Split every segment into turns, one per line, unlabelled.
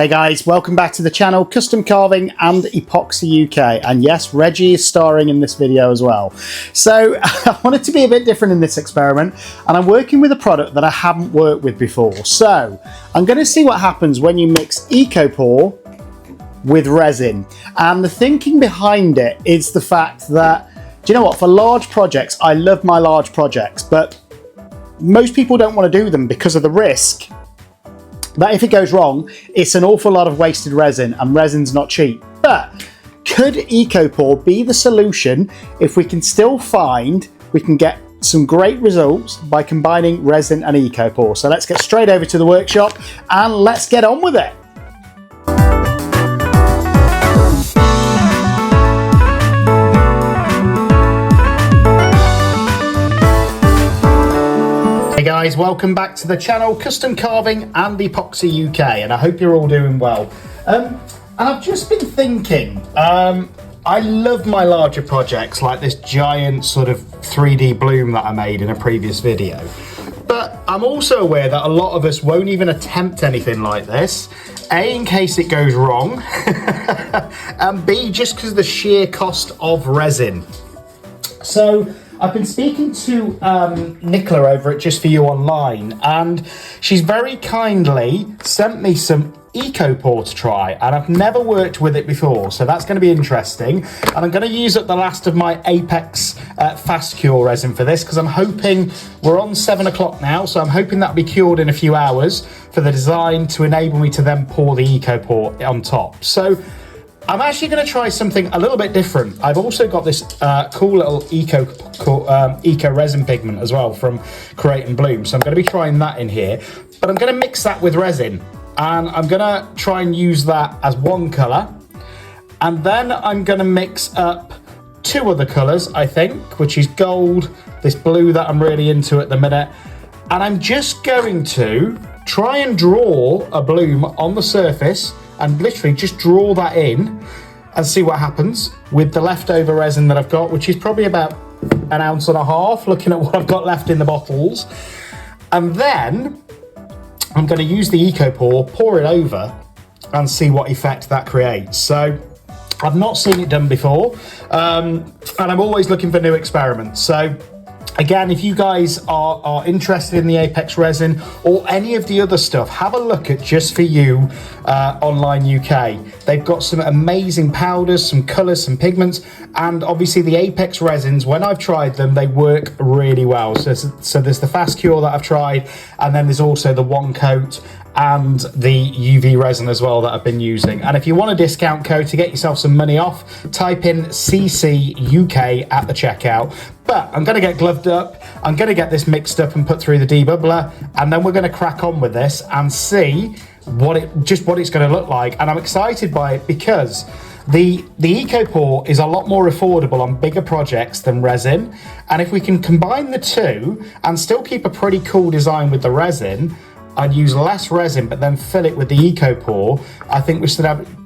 Hey guys, welcome back to the channel, Custom Carving and Epoxy UK. And yes, Reggie is starring in this video as well. So I wanted to be a bit different in this experiment, and I'm working with a product that I haven't worked with before. So I'm going to see what happens when you mix EcoPore with resin. And the thinking behind it is the fact that, do you know what, for large projects, I love my large projects, but most people don't want to do them because of the risk that if it goes wrong, it's an awful lot of wasted resin, and resin's not cheap. But could EcoPore be the solution if we can still find we can get some great results by combining resin and EcoPore? So let's get straight over to the workshop and let's get on with it. Hey guys, welcome back to the channel, Custom Carving and Epoxy UK, and I hope you're all doing well. And I've just been thinking, I love my larger projects like this giant sort of 3D bloom that I made in a previous video. But I'm also aware that a lot of us won't even attempt anything like this. A, in case it goes wrong, and B, just because of the sheer cost of resin. So I've been speaking to Nicola over at Just For You Online, and she's very kindly sent me some EcoPore to try, and I've never worked with it before, so that's going to be interesting. And I'm going to use up the last of my Apex fast cure resin for this, because I'm hoping, we're on 7 o'clock now, so I'm hoping that'll be cured in a few hours for the design to enable me to then pour the EcoPore on top. So I'm actually going to try something a little bit different. I've also got this cool little eco resin pigment as well from Create and Bloom. So I'm going to be trying that in here, but I'm going to mix that with resin, and I'm going to try and use that as one colour. And then I'm going to mix up two other colours, I think, which is gold, this blue that I'm really into at the minute. And I'm just going to try and draw a bloom on the surface, and literally just draw that in and see what happens with the leftover resin that I've got, which is probably about 1.5 ounces, looking at what I've got left in the bottles. And then I'm going to use the EcoPore, pour it over, and see what effect that creates. So I've not seen it done before, and I'm always looking for new experiments. So again, if you guys are interested in the Apex resin or any of the other stuff, have a look at Just For You Online UK. They've got some amazing powders, some colours, some pigments, and obviously the Apex resins, when I've tried them, they work really well. So there's the fast cure that I've tried, and then there's also the one coat and the UV resin as well that I've been using. And if you want a discount code to get yourself some money off, type in ccukresin at the checkout. But I'm going to get gloved up, I'm going to get this mixed up and put through the debubbler, and then we're going to crack on with this and see what it's going to look like. And I'm excited by it because the EcoPore is a lot more affordable on bigger projects than resin, and if we can combine the two and still keep a pretty cool design with the resin, I'd use less resin but then fill it with the EcoPore, I think we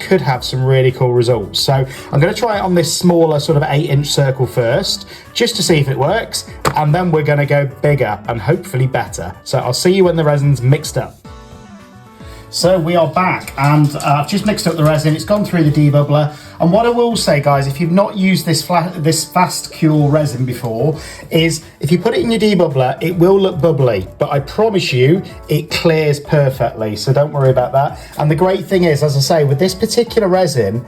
could have some really cool results. So I'm going to try it on this smaller sort of 8-inch circle first, just to see if it works, and then we're going to go bigger and hopefully better. So I'll see you when the resin's mixed up. So we are back, and I've just mixed up the resin. It's gone through the debubbler, and what I will say, guys, if you've not used this fast cure resin before, is if you put it in your debubbler, it will look bubbly, but I promise you it clears perfectly, so don't worry about that. And the great thing is, as I say, with this particular resin,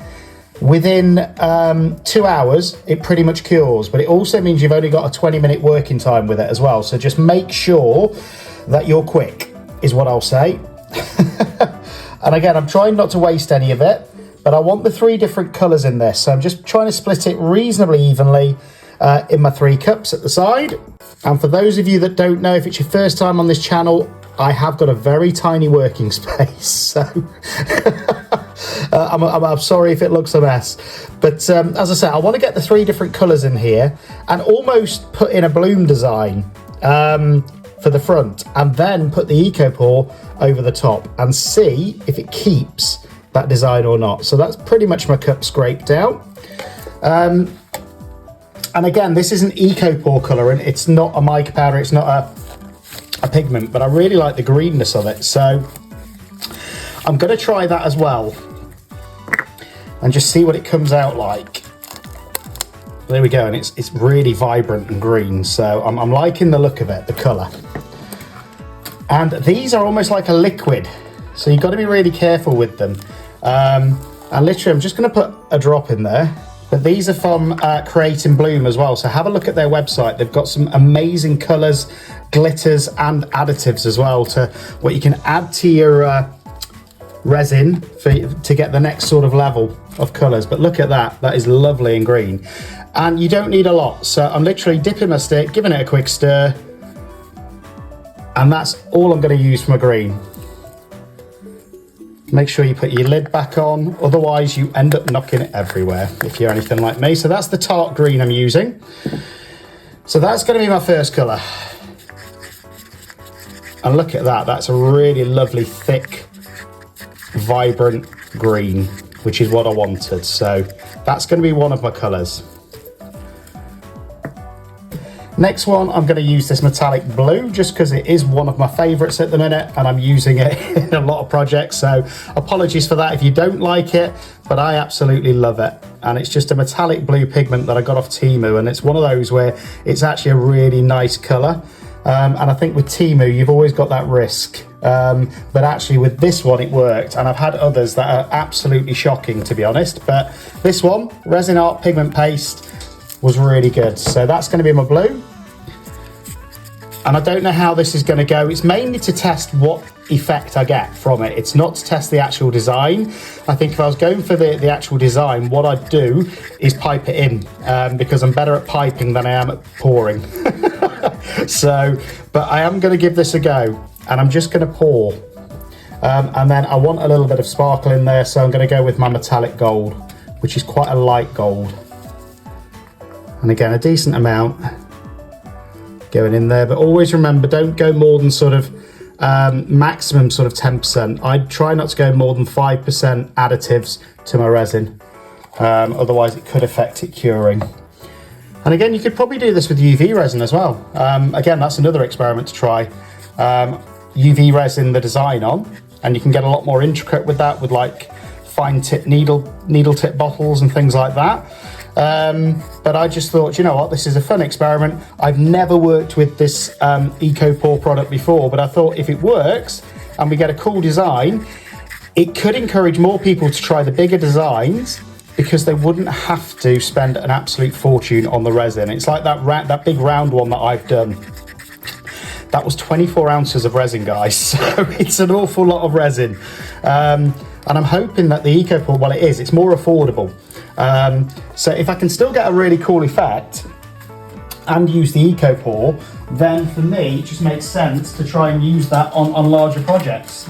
within 2 hours it pretty much cures, but it also means you've only got a 20-minute working time with it as well. So just make sure that you're quick, is what I'll say. And again, I'm trying not to waste any of it, but I want the 3 different colours in this, so I'm just trying to split it reasonably evenly in my 3 cups at the side. And for those of you that don't know, if it's your first time on this channel, I have got a very tiny working space, so I'm sorry if it looks a mess. But as I said, I want to get the 3 different colours in here and almost put in a bloom design for the front, and then put the EcoPore over the top and see if it keeps that design or not. So that's pretty much my cup scraped out. And again, this is an EcoPore colour, and it's not a mica powder, it's not a pigment, but I really like the greenness of it. So I'm going to try that as well and just see what it comes out like. There we go, and it's really vibrant and green, so I'm liking the look of it, the colour. And these are almost like a liquid, so you've got to be really careful with them. And literally, I'm just going to put a drop in there. But these are from Create in Bloom as well, so have a look at their website. They've got some amazing colours, glitters and additives as well to what you can add to your resin to get the next sort of level of colours. But look at that, that is lovely and green. And you don't need a lot, so I'm literally dipping my stick, giving it a quick stir, and that's all I'm going to use for my green. Make sure you put your lid back on, otherwise you end up knocking it everywhere if you're anything like me. So that's the tart green I'm using. So that's going to be my first colour. And look at that, that's a really lovely, thick, vibrant green, which is what I wanted. So that's going to be one of my colours. Next one, I'm going to use this metallic blue just because it is one of my favourites at the minute and I'm using it in a lot of projects, so apologies for that if you don't like it, but I absolutely love it. And it's just a metallic blue pigment that I got off Temu, and it's one of those where it's actually a really nice colour. And I think with Temu you've always got that risk, but actually with this one it worked, and I've had others that are absolutely shocking, to be honest, but this one, Resin Art Pigment Paste, was really good. So that's going to be my blue, and I don't know how this is going to go. It's mainly to test what effect I get from it. It's not to test the actual design. I think if I was going for the actual design, what I'd do is pipe it in, because I'm better at piping than I am at pouring. So, but I am going to give this a go, and I'm just going to pour, and then I want a little bit of sparkle in there, so I'm going to go with my metallic gold, which is quite a light gold. And again, a decent amount going in there, but always remember, don't go more than sort of maximum sort of 10%. I'd try not to go more than 5% additives to my resin, otherwise it could affect it curing. And again, you could probably do this with UV resin as well. Again, that's another experiment to try. UV resin the design on, and you can get a lot more intricate with that, with like fine tip needle tip bottles and things like that. But I just thought, you know what, this is a fun experiment. I've never worked with this EcoPore product before, but I thought if it works and we get a cool design, it could encourage more people to try the bigger designs, because they wouldn't have to spend an absolute fortune on the resin. It's like that big round one that I've done. That was 24 ounces of resin, guys, so it's an awful lot of resin. And I'm hoping that the EcoPore, well, it's more affordable. So if I can still get a really cool effect and use the EcoPore, then for me it just makes sense to try and use that on larger projects.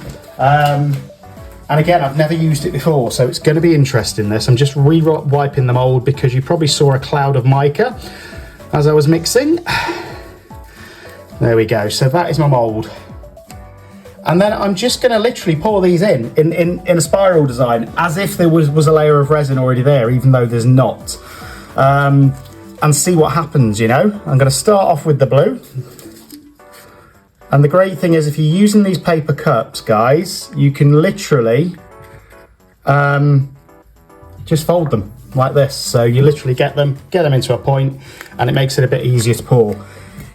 And again, I've never used it before, so it's going to be interesting this. I'm just re-wiping the mould because you probably saw a cloud of mica as I was mixing. There we go, so that is my mould. And then I'm just going to literally pour these in a spiral design, as if there was a layer of resin already there, even though there's not. And see what happens, you know. I'm going to start off with the blue. And the great thing is, if you're using these paper cups, guys, you can literally just fold them like this. So you literally get them into a point, and it makes it a bit easier to pour.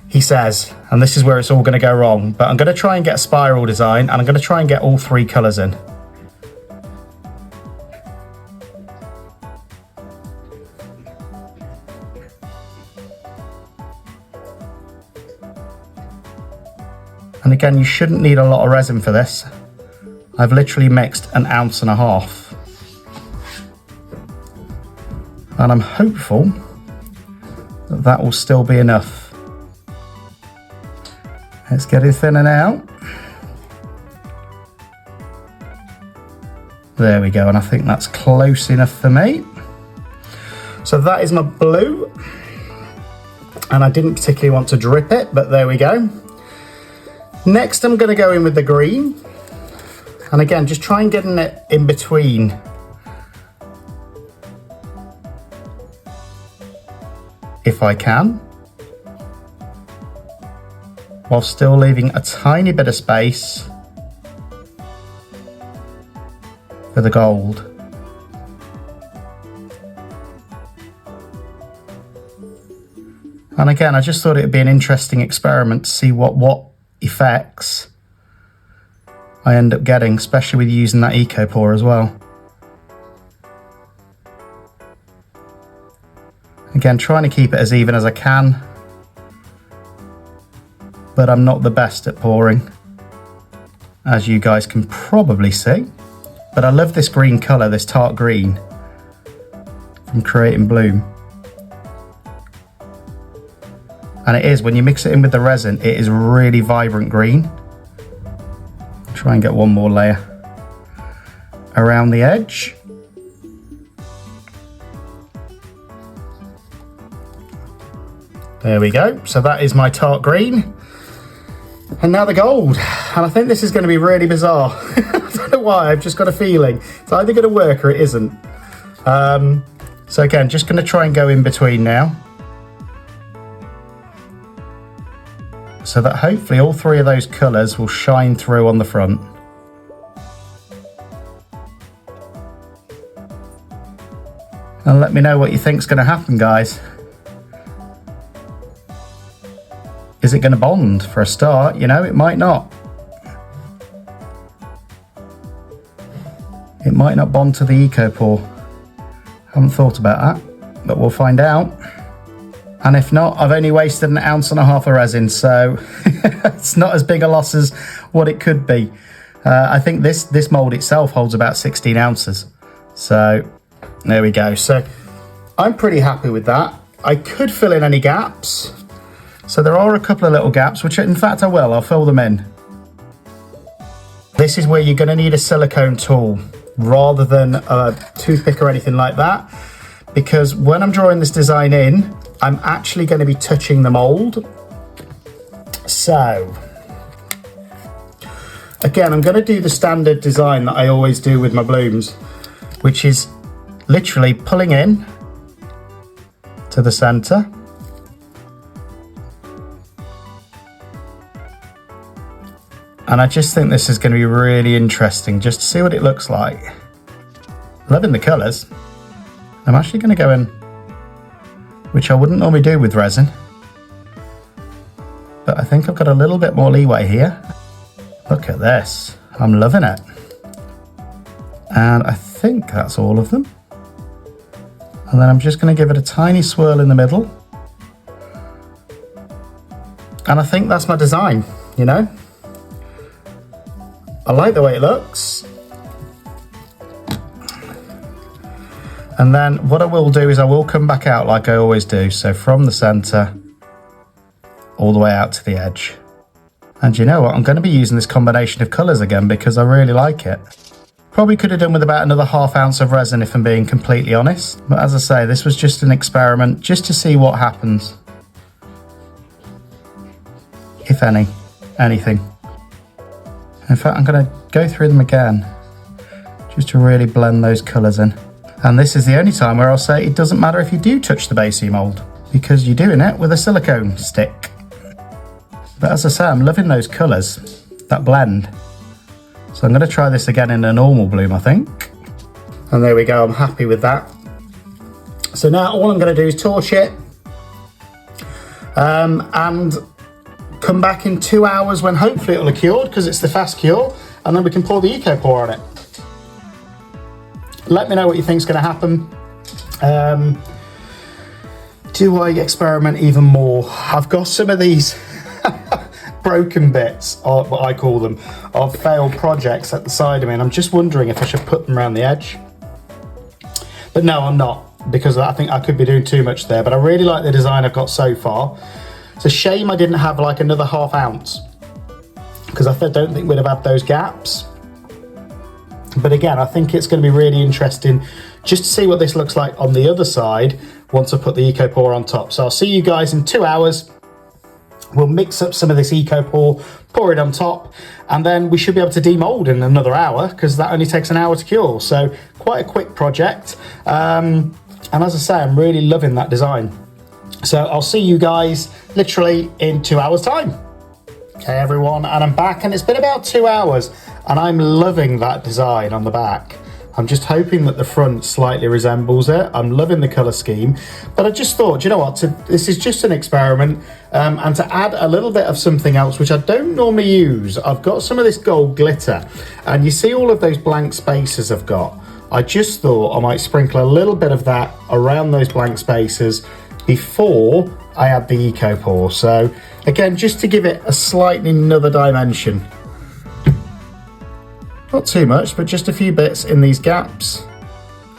He says, and this is where it's all going to go wrong, but I'm going to try and get a spiral design, and I'm going to try and get all three colours in. And again, you shouldn't need a lot of resin for this. I've literally mixed 1.5 ounces. And I'm hopeful that that will still be enough. Let's get it thinning out. There we go, and I think that's close enough for me. So that is my blue. And I didn't particularly want to drip it, but there we go. Next, I'm going to go in with the green. And again, just try and get it in between. If I can. While still leaving a tiny bit of space for the gold. And again, I just thought it would be an interesting experiment to see what effects I end up getting, especially with using that eco pour as well. Again, trying to keep it as even as I can, but I'm not the best at pouring, as you guys can probably see. But I love this green colour, this tart green from Creating Bloom. And it is, when you mix it in with the resin, it is really vibrant green. Try and get one more layer around the edge. There we go. So that is my tart green. And now the gold. And I think this is going to be really bizarre. I don't know why, I've just got a feeling. It's either going to work or it isn't. So again, just going to try and go in between now, so that hopefully all three of those colours will shine through on the front. And let me know what you think's going to happen, guys. Is it going to bond for a start? You know, it might not. It might not bond to the eco pour. Haven't thought about that, but we'll find out. And if not, I've only wasted 1.5 ounces of resin, so it's not as big a loss as what it could be. I think this mould itself holds about 16 ounces. So there we go. So I'm pretty happy with that. I could fill in any gaps. So there are a couple of little gaps, which in fact I will. I'll fill them in. This is where you're going to need a silicone tool rather than a toothpick or anything like that, because when I'm drawing this design in, I'm actually going to be touching the mould. So again, I'm going to do the standard design that I always do with my blooms, which is literally pulling in to the centre. And I just think this is going to be really interesting just to see what it looks like. Loving the colours. I'm actually going to go in, which I wouldn't normally do with resin, but I think I've got a little bit more leeway here. Look at this. I'm loving it. And I think that's all of them. And then I'm just going to give it a tiny swirl in the middle. And I think that's my design, you know? I like the way it looks. And then what I will do is I will come back out like I always do. So from the centre all the way out to the edge. And you know what? I'm going to be using this combination of colours again because I really like it. Probably could have done with about another 1/2 ounce of resin if I'm being completely honest. But as I say, this was just an experiment just to see what happens. If anything. In fact, I'm going to go through them again just to really blend those colours in. And this is the only time where I'll say it doesn't matter if you do touch the base of your mould, because you're doing it with a silicone stick. But as I say, I'm loving those colours, that blend. So I'm going to try this again in a normal bloom, I think. And there we go, I'm happy with that. So now all I'm going to do is torch it and come back in 2 hours when hopefully it'll have cured, because it's the fast cure, and then we can pour the eco pour on it. Let me know what you think's going to happen. Do I experiment even more? I've got some of these broken bits, or what I call them, of failed projects at the side of me, and I'm just wondering if I should put them around the edge. But no, I'm not, because I think I could be doing too much there, but I really like the design I've got so far. It's a shame I didn't have like another 1/2 ounce, because I don't think we'd have had those gaps. But again, I think it's going to be really interesting just to see what this looks like on the other side once I put the eco pour on top. So I'll see you guys in 2 hours. We'll mix up some of this eco pour it on top, and then we should be able to demold in another hour, because that only takes an hour to cure. So quite a quick project. And as I say, I'm really loving that design. So I'll see you guys literally in 2 hours time. Okay, everyone, and I'm back, and it's been about 2 hours, and I'm loving that design on the back. I'm just hoping that the front slightly resembles it. I'm loving the colour scheme, but I just thought, you know what, this is just an experiment, and to add a little bit of something else, which I don't normally use, I've got some of this gold glitter, and you see all of those blank spaces I've got. I just thought I might sprinkle a little bit of that around those blank spaces before I add the Eco Pour. So again, just to give it a slightly another dimension. Not too much, but just a few bits in these gaps.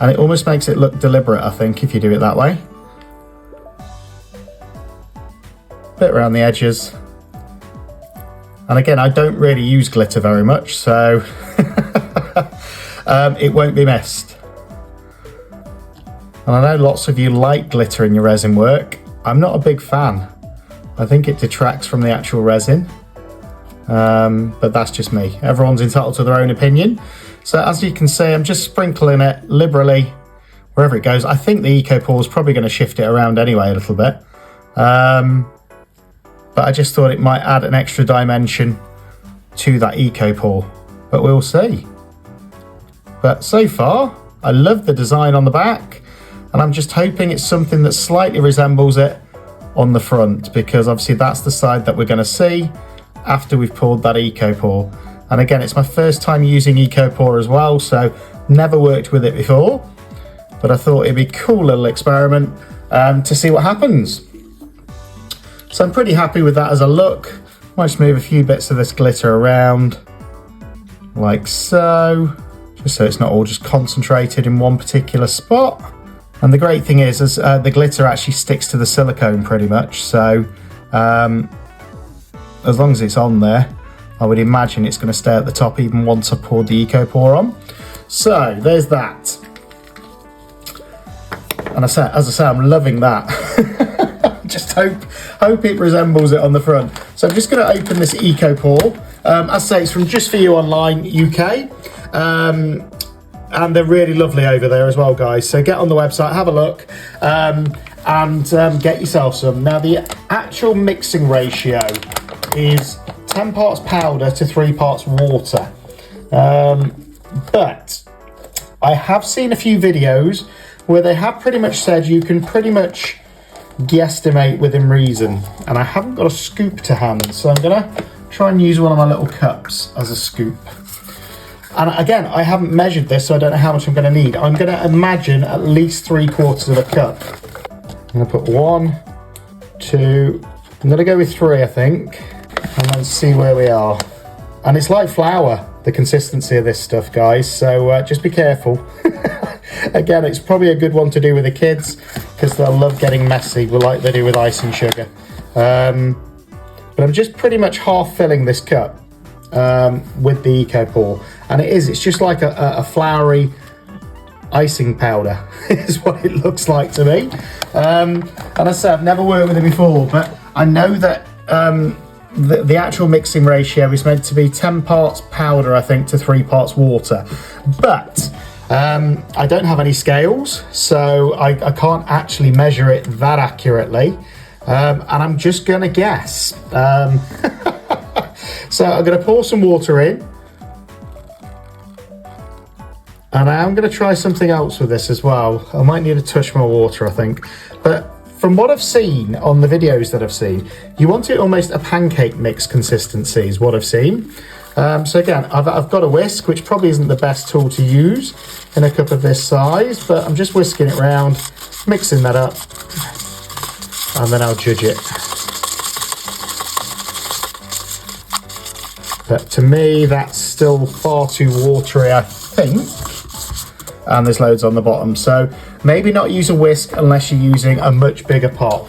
And it almost makes it look deliberate, I think, if you do it that way. Bit around the edges. And again, I don't really use glitter very much, so it won't be missed. And I know lots of you like glitter in your resin work. I'm not a big fan. I think it detracts from the actual resin. But that's just me. Everyone's entitled to their own opinion. So as you can see, I'm just sprinkling it liberally wherever it goes. I think the Eco Pour is probably going to shift it around anyway a little bit. But I just thought it might add an extra dimension to that Eco Pour. But we'll see. But so far, I love the design on the back. And I'm just hoping it's something that slightly resembles it on the front, because obviously that's the side that we're going to see after we've poured that Eco Pour. And again, it's my first time using Eco Pour as well, so never worked with it before, but I thought it'd be a cool little experiment to see what happens. So I'm pretty happy with that as a look. Might just move a few bits of this glitter around like so, just so it's not all just concentrated in one particular spot. And the great thing is the glitter actually sticks to the silicone pretty much, so as long as it's on there, I would imagine it's going to stay at the top even once I poured the Eco Pour on. So there's that. And as I say, I'm loving that. Just hope it resembles it on the front. So I'm just going to open this Eco Pour. As I say, it's from Just For You Online UK. And they're really lovely over there as well, guys. So get on the website, have a look, and get yourself some. Now the actual mixing ratio is 10 parts powder to 3 parts water. But I have seen a few videos where they have pretty much said you can pretty much guesstimate within reason. And I haven't got a scoop to hand, so I'm gonna try and use one of my little cups as a scoop. And again, I haven't measured this, so I don't know how much I'm gonna need. I'm gonna imagine at least 3/4 of a cup. I'm gonna put 1, 2, I'm gonna go with 3, I think. And then see where we are. And it's like flour, the consistency of this stuff, guys, so just be careful. Again, it's probably a good one to do with the kids, because they'll love getting messy, like they do with icing sugar. But I'm just pretty much half filling this cup with the Eco Pour, and it's just like a floury icing powder is what it looks like to me. And as I say, I've never worked with it before, but I know that the actual mixing ratio is meant to be 10 parts powder, I think, to 3 parts water. But I don't have any scales, so I can't actually measure it that accurately. And I'm just gonna guess. So I'm gonna pour some water in. And I am gonna try something else with this as well. I might need a touch more water, I think. But from what I've seen on the videos that I've seen, you want it almost a pancake mix consistency is what I've seen. So again, I've got a whisk, which probably isn't the best tool to use in a cup of this size, but I'm just whisking it around, mixing that up, and then I'll judge it. But to me, that's still far too watery, I think. And there's loads on the bottom, so maybe not use a whisk unless you're using a much bigger pot.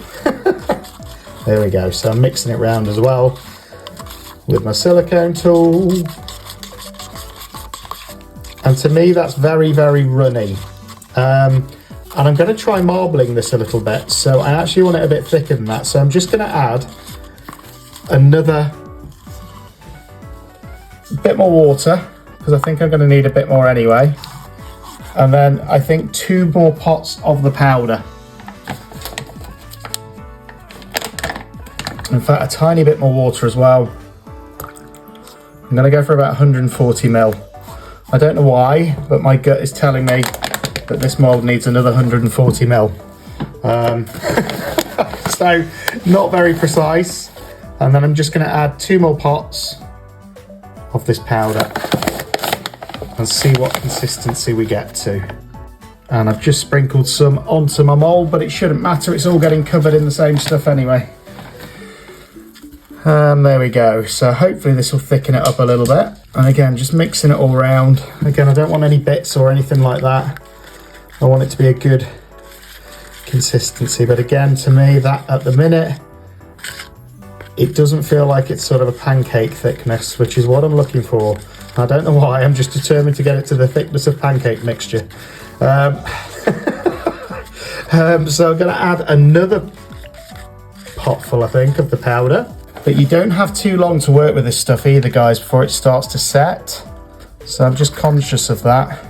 There we go. So I'm mixing it around as well with my silicone tool. And to me, that's very, very runny. And I'm going to try marbling this a little bit. So I actually want it a bit thicker than that. So I'm just going to add another bit more water, because I think I'm going to need a bit more anyway. And then I think 2 more pots of the powder. In fact, a tiny bit more water as well. I'm going to go for about 140 ml. I don't know why, but my gut is telling me that this mould needs another 140 mil. So not very precise. And then I'm just going to add 2 more pots of this powder and see what consistency we get to. And I've just sprinkled some onto my mould, but it shouldn't matter, it's all getting covered in the same stuff anyway. And there we go. So hopefully this will thicken it up a little bit. And again, just mixing it all around. Again, I don't want any bits or anything like that. I want it to be a good consistency. But again, to me, that at the minute, it doesn't feel like it's sort of a pancake thickness, which is what I'm looking for. I don't know why, I'm just determined to get it to the thickness of pancake mixture. So I'm going to add another potful, I think, of the powder. But you don't have too long to work with this stuff either, guys, before it starts to set. So I'm just conscious of that.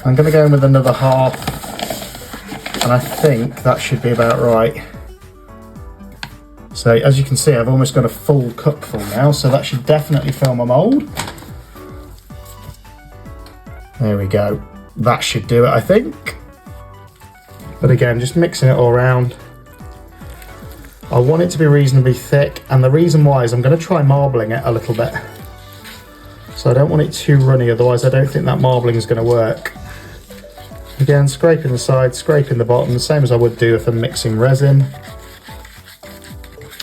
I'm going to go in with another half, and I think that should be about right. So as you can see, I've almost got a full cupful now, so that should definitely fill my mould. There we go. That should do it, I think. But again, just mixing it all around. I want it to be reasonably thick, and the reason why is I'm going to try marbling it a little bit. So I don't want it too runny, otherwise I don't think that marbling is going to work. Again, scraping the sides, scraping the bottom, the same as I would do if I'm mixing resin.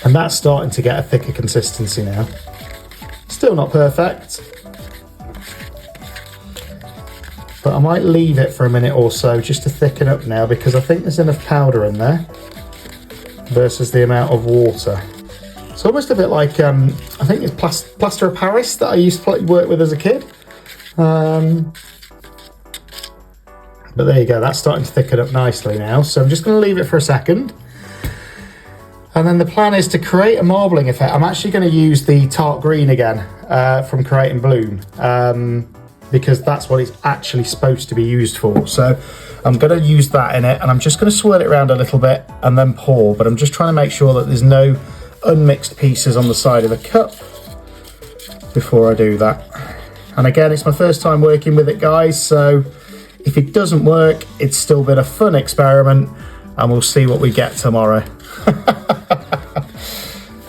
And that's starting to get a thicker consistency now. Still not perfect, but I might leave it for a minute or so just to thicken up now, because I think there's enough powder in there versus the amount of water. It's almost a bit like, I think it's plaster of Paris that I used to work with as a kid. But there you go, that's starting to thicken up nicely now. So I'm just going to leave it for a second. And then the plan is to create a marbling effect. I'm actually going to use the tart green again from Create and Bloom, because that's what it's actually supposed to be used for. So I'm going to use that in it, and I'm just going to swirl it around a little bit and then pour. But I'm just trying to make sure that there's no unmixed pieces on the side of the cup before I do that. And again, it's my first time working with it, guys, so if it doesn't work, it's still been a fun experiment, and we'll see what we get tomorrow.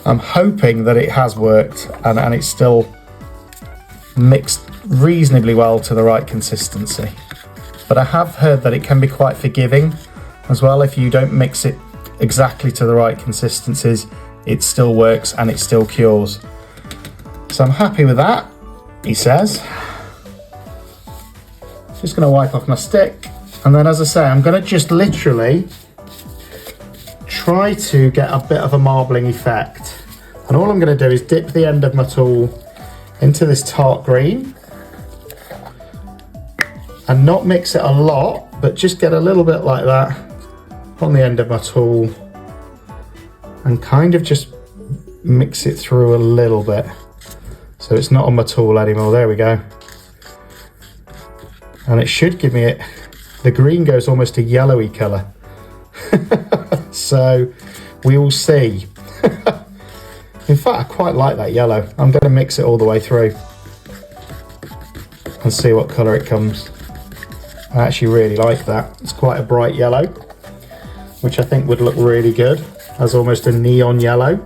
I'm hoping that it has worked and it's still mixed reasonably well to the right consistency. But I have heard that it can be quite forgiving as well. If you don't mix it exactly to the right consistencies, it still works and it still cures. So I'm happy with that, he says. Just going to wipe off my stick, and then, as I say, I'm going to just literally try to get a bit of a marbling effect. And all I'm going to do is dip the end of my tool into this tart green and not mix it a lot, but just get a little bit like that on the end of my tool and kind of just mix it through a little bit so it's not on my tool anymore. There we go. And it should give me it. The green goes almost a yellowy colour. So we will see. In fact, I quite like that yellow. I'm going to mix it all the way through and see what colour it comes. I actually really like that. It's quite a bright yellow, which I think would look really good as almost a neon yellow.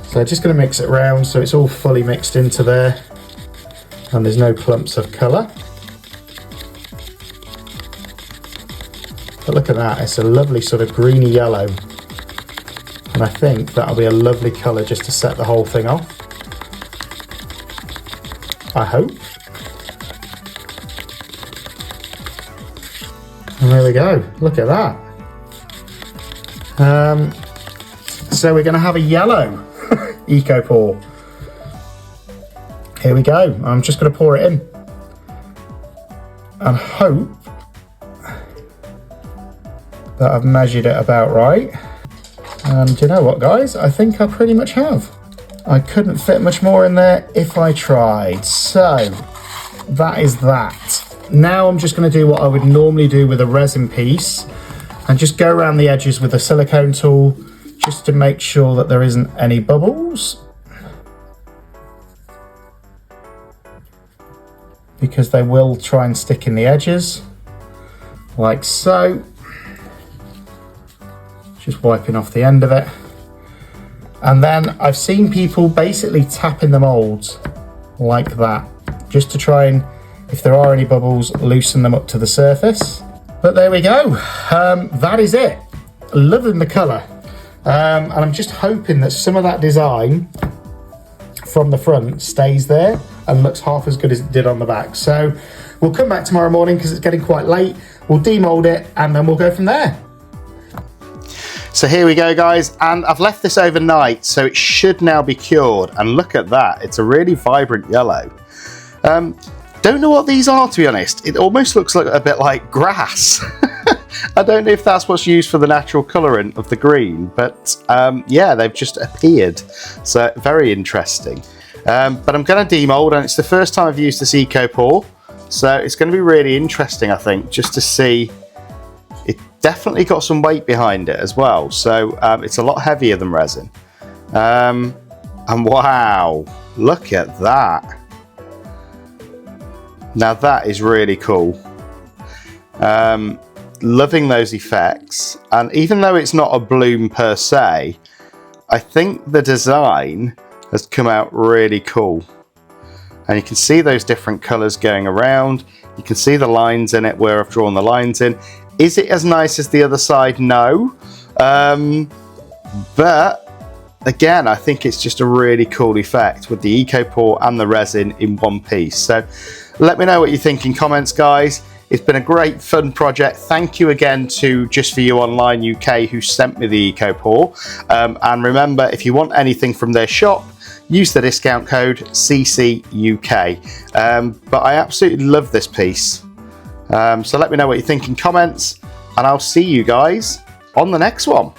So I'm just going to mix it around so it's all fully mixed into there and there's no clumps of colour. But look at that, it's a lovely sort of greeny yellow. And I think that'll be a lovely colour just to set the whole thing off. I hope. And there we go, look at that. So we're going to have a yellow Eco Pour. Here we go, I'm just going to pour it in. And hope that I've measured it about right. And you know what, guys? I think I pretty much have. I couldn't fit much more in there if I tried. So that is that. Now I'm just going to do what I would normally do with a resin piece and just go around the edges with a silicone tool just to make sure that there isn't any bubbles. because they will try and stick in the edges, like so. Just wiping off the end of it. And then I've seen people basically tapping the molds like that, just to try and, if there are any bubbles, loosen them up to the surface. But there we go, that is it. Loving the colour. And I'm just hoping that some of that design from the front stays there and looks half as good as it did on the back. So we'll come back tomorrow morning because it's getting quite late. We'll demold it and then we'll go from there. So here we go, guys, and I've left this overnight, so it should now be cured. And look at that, it's a really vibrant yellow. Don't know what these are, to be honest. It almost looks like a bit like grass. I don't know if that's what's used for the natural colorant of the green, but yeah, they've just appeared. So very interesting. But I'm going to demold, and it's the first time I've used this eco pour, so it's going to be really interesting, I think, just to see. It definitely got some weight behind it as well, so it's a lot heavier than resin. And wow, look at that. Now that is really cool. Loving those effects, and even though it's not a bloom per se, I think the design has come out really cool. And you can see those different colors going around. You can see the lines in it where I've drawn the lines in. Is it as nice as the other side? No. But again, I think it's just a really cool effect with the eco pour and the resin in one piece. So let me know what you think in comments, guys. It's been a great fun project. Thank you again to Just For You Online UK who sent me the eco pour. And remember, if you want anything from their shop, use the discount code ccukresin. But I absolutely love this piece. So let me know what you think in comments, and I'll see you guys on the next one.